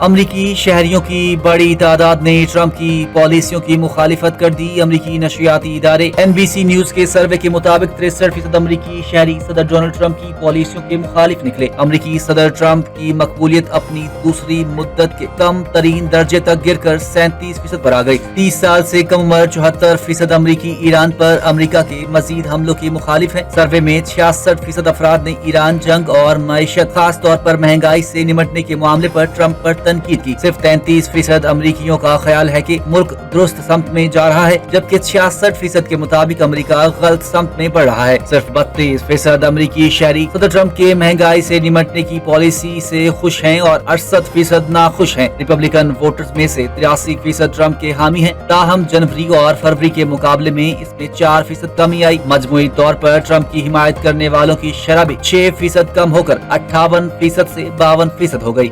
امریکی شہریوں کی بڑی تعداد نے ٹرمپ کی پالیسیوں کی مخالفت کر دی۔ امریکی نشریاتی ادارے NBC نیوز کے سروے کے مطابق 63% امریکی شہری صدر ڈونلڈ ٹرمپ کی پالیسیوں کے مخالف نکلے۔ امریکی صدر ٹرمپ کی مقبولیت اپنی دوسری مدت کے کم ترین درجے تک گر کر 37% پر آ گئی۔ 30 سال سے کم عمر 74% امریکی ایران پر امریکہ کے مزید حملوں کے مخالف ہیں۔ سروے میں 66% افراد نے ایران جنگ اور معیشت، خاص طور پر مہنگائی سے نمٹنے کے معاملے پر ٹرمپ پر تنقید کی۔ صرف 33% امریکیوں کا خیال ہے کہ ملک درست سمت میں جا رہا ہے، جبکہ 66% کے مطابق امریکہ غلط سمت میں بڑھ رہا ہے۔ صرف 32% امریکی شہری صدر ٹرمپ کے مہنگائی سے نمٹنے کی پالیسی سے خوش ہیں اور 68% ناخوش ہیں۔ ریپبلکن ووٹرز میں سے 83% ٹرمپ کے حامی ہیں، تاہم جنوری اور فروری کے مقابلے میں اس میں 4% کمی آئی۔ مجموعی طور پر ٹرمپ کی حمایت کرنے والوں کی شرح بھی 6% کم ہو کر 58% سے 52% ہو گئی۔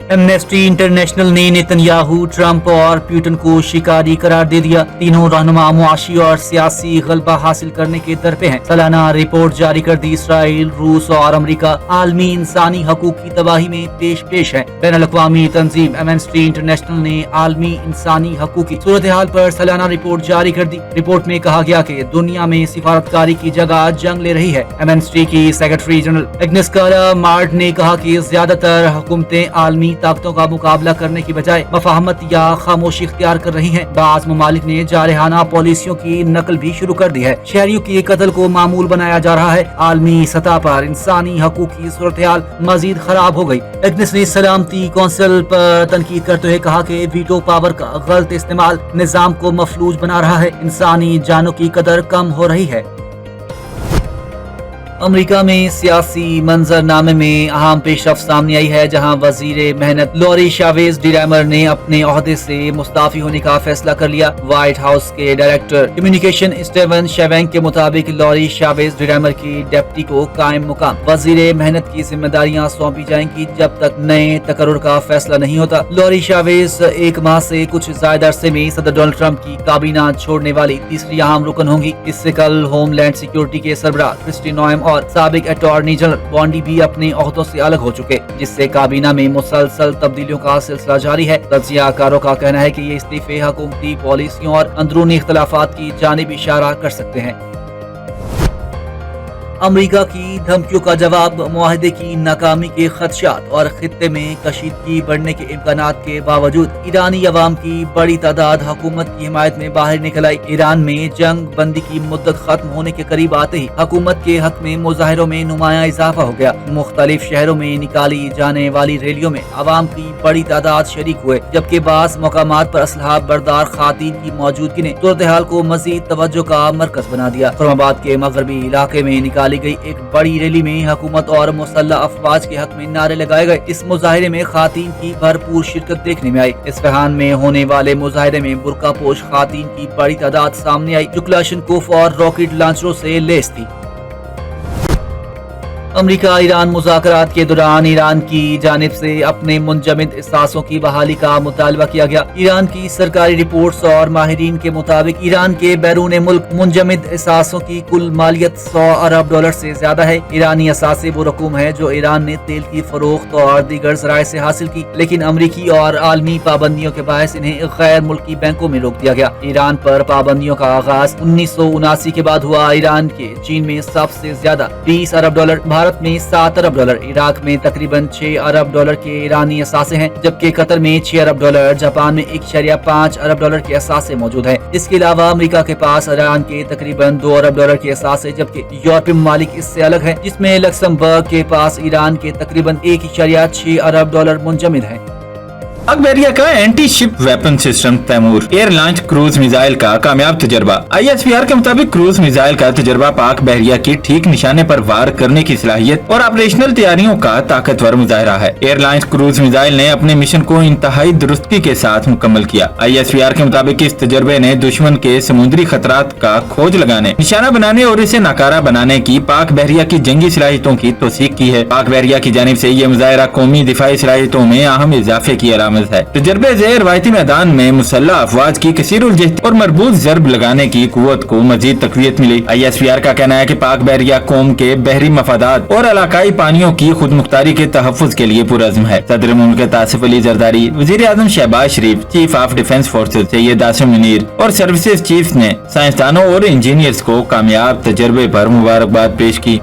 ایمنسٹی انٹرنیشنل نے نیتن یاہو، ٹرمپ اور پیوٹن کو شکاری قرار دے دیا۔ تینوں رہنما معاشی اور سیاسی غلبہ حاصل کرنے کے درپے ہیں۔ سالانہ رپورٹ جاری کر دی۔ اسرائیل، روس اور امریکہ عالمی انسانی حقوق کی تباہی میں پیش ہے۔ بین الاقوامی تنظیم ایمنسٹی انٹرنیشنل نے عالمی انسانی حقوق کی صورتحال پر سالانہ رپورٹ جاری کر دی۔ رپورٹ میں کہا گیا کہ دنیا میں سفارتکاری کی جگہ جنگ لے رہی ہے۔ ایمنسٹی کی سیکرٹری جنرل ایگنس کالامارڈ نے کہا کہ زیادہ تر حکومتیں عالمی طاقتوں کا مقابلہ کرنے کی بجائے مفاہمت یا خاموشی اختیار کر رہی ہیں۔ بعض ممالک نے جارحانہ پالیسیوں کی نقل بھی شروع کر دی ہے۔ شہریوں کے قتل کو معمول بنایا جا رہا ہے۔ عالمی سطح پر انسانی حقوق کی صورتحال مزید خراب ہو گئی۔ ایگنس نے سلامتی کونسل پر تنقید کرتے ہوئے کہا کہ ویٹو پاور کا غلط استعمال نظام کو مفلوج بنا رہا ہے۔ انسانی جانوں کی قدر کم ہو رہی ہے۔ امریکہ میں سیاسی منظرنامے میں اہم پیش رفت سامنے آئی ہے، جہاں وزیر محنت لوری شاویز ڈیرامر نے اپنے عہدے سے مستعفی ہونے کا فیصلہ کر لیا۔ وائٹ ہاؤس کے ڈائریکٹر کمیونیکیشن اسٹیون شیونگ کے مطابق لوری شاویز ڈیرامر کی ڈپٹی کو قائم مقام وزیر محنت کی ذمہ داریاں سونپی جائیں گی جب تک نئے تقرر کا فیصلہ نہیں ہوتا۔ لوری شاویز 1 ماہ سے کچھ زائد عرصے میں صدر ڈونلڈ ٹرمپ کی کابینہ چھوڑنے والی تیسری اہم رکن ہوں گی۔ اس سے کل ہوم لینڈ سیکیورٹی کے سربراہ کرسٹی نوئم اور سابق اٹارنی جنرل بانڈی بھی اپنے عہدوں سے الگ ہو چکے، جس سے کابینہ میں مسلسل تبدیلیوں کا سلسلہ جاری ہے۔ تجزیہ کاروں کا کہنا ہے کہ یہ استعفے حکومتی پالیسیوں اور اندرونی اختلافات کی جانب اشارہ کر سکتے ہیں۔ امریکہ کی دھمکیوں کا جواب، معاہدے کی ناکامی کے خدشات اور خطے میں کشیدگی بڑھنے کے امکانات کے باوجود ایرانی عوام کی بڑی تعداد حکومت کی حمایت میں باہر نکل آئی۔ ایران میں جنگ بندی کی مدت ختم ہونے کے قریب آتے ہی حکومت کے حق میں مظاہروں میں نمایاں اضافہ ہو گیا۔ مختلف شہروں میں نکالی جانے والی ریلیوں میں عوام کی بڑی تعداد شریک ہوئے، جبکہ بعض مقامات پر اسلحہ بردار خواتین کی موجودگی نے صورتحال کو مزید توجہ کا مرکز بنا دیا۔ اسلام آباد کے مغربی علاقے میں نکالی گئی ایک بڑی ریلی میں حکومت اور مسلح افواج کے حق میں نعرے لگائے گئے۔ اس مظاہرے میں خواتین کی بھرپور شرکت دیکھنے میں آئی۔ اصفہان میں ہونے والے مظاہرے میں برقع پوش خواتین کی بڑی تعداد سامنے آئی، جو کلاشنکوف اور راکٹ لانچروں سے لیس تھی۔ امریکہ ایران مذاکرات کے دوران ایران کی جانب سے اپنے منجمد اثاثوں کی بحالی کا مطالبہ کیا گیا۔ ایران کی سرکاری رپورٹس اور ماہرین کے مطابق ایران کے بیرون ملک منجمد اثاثوں کی کل مالیت $100 ارب سے زیادہ ہے۔ ایرانی اثاثے وہ رقوم ہے جو ایران نے تیل کی فروخت اور دیگر ذرائع سے حاصل کی، لیکن امریکی اور عالمی پابندیوں کے باعث انہیں غیر ملکی بینکوں میں روک دیا گیا۔ ایران پر پابندیوں کا آغاز 1979 کے بعد ہوا۔ ایران کے چین میں سب سے زیادہ $20 ارب، بھارت میں $7 ارب، عراق میں تقریباً $6 ارب کے ایرانی اثاثے ہیں، جبکہ قطر میں $6 ارب، جاپان میں $1.5 ارب کے اثاثے موجود ہیں۔ اس کے علاوہ امریکہ کے پاس ایران کے تقریباً $2 ارب کے اثاثے، جبکہ یورپی ممالک اس سے الگ ہیں، جس میں لکسمبرگ کے پاس ایران کے تقریباً $1.6 ارب منجمد ہیں۔ پاک بحریہ کا anti ship weapon system Taimur air launch cruise missile کا کامیاب تجربہ۔ ISPR کے مطابق کروز میزائل کا تجربہ پاک بحریہ کی ٹھیک نشانے پر وار کرنے کی صلاحیت اور آپریشنل تیاریوں کا طاقتور مظاہرہ ہے۔ ایئر لانچ کروز میزائل نے اپنے مشن کو انتہائی درستگی کے ساتھ مکمل کیا۔ ISPR کے مطابق اس تجربے نے دشمن کے سمندری خطرات کا کھوج لگانے، نشانہ بنانے اور اسے ناکارہ بنانے کی پاک بحریہ کی جنگی صلاحیتوں کی توثیق کی ہے۔ پاک بحریہ کی جانب سے یہ مظاہرہ قومی دفاعی صلاحیتوں میں اہم اضافے کی علامت کارآمد ہے۔ تجربے سے روایتی میدان میں مسلح افواج کی کثیر الجہتی اور مربوط ضرب لگانے کی قوت کو مزید تقویت ملی۔ ISPR کا کہنا ہے کہ پاک بحریہ قوم کے بحری مفادات اور علاقائی پانیوں کی خود مختاری کے تحفظ کے لیے پرعزم ہے۔ صدر مملکت آصف علی زرداری، وزیر اعظم شہباز شریف، chief of defence forces Syed Asim Munir اور سروسز چیفز نے سائنسدانوں اور انجینئرز کو کامیاب تجربے پر مبارکباد پیش کی۔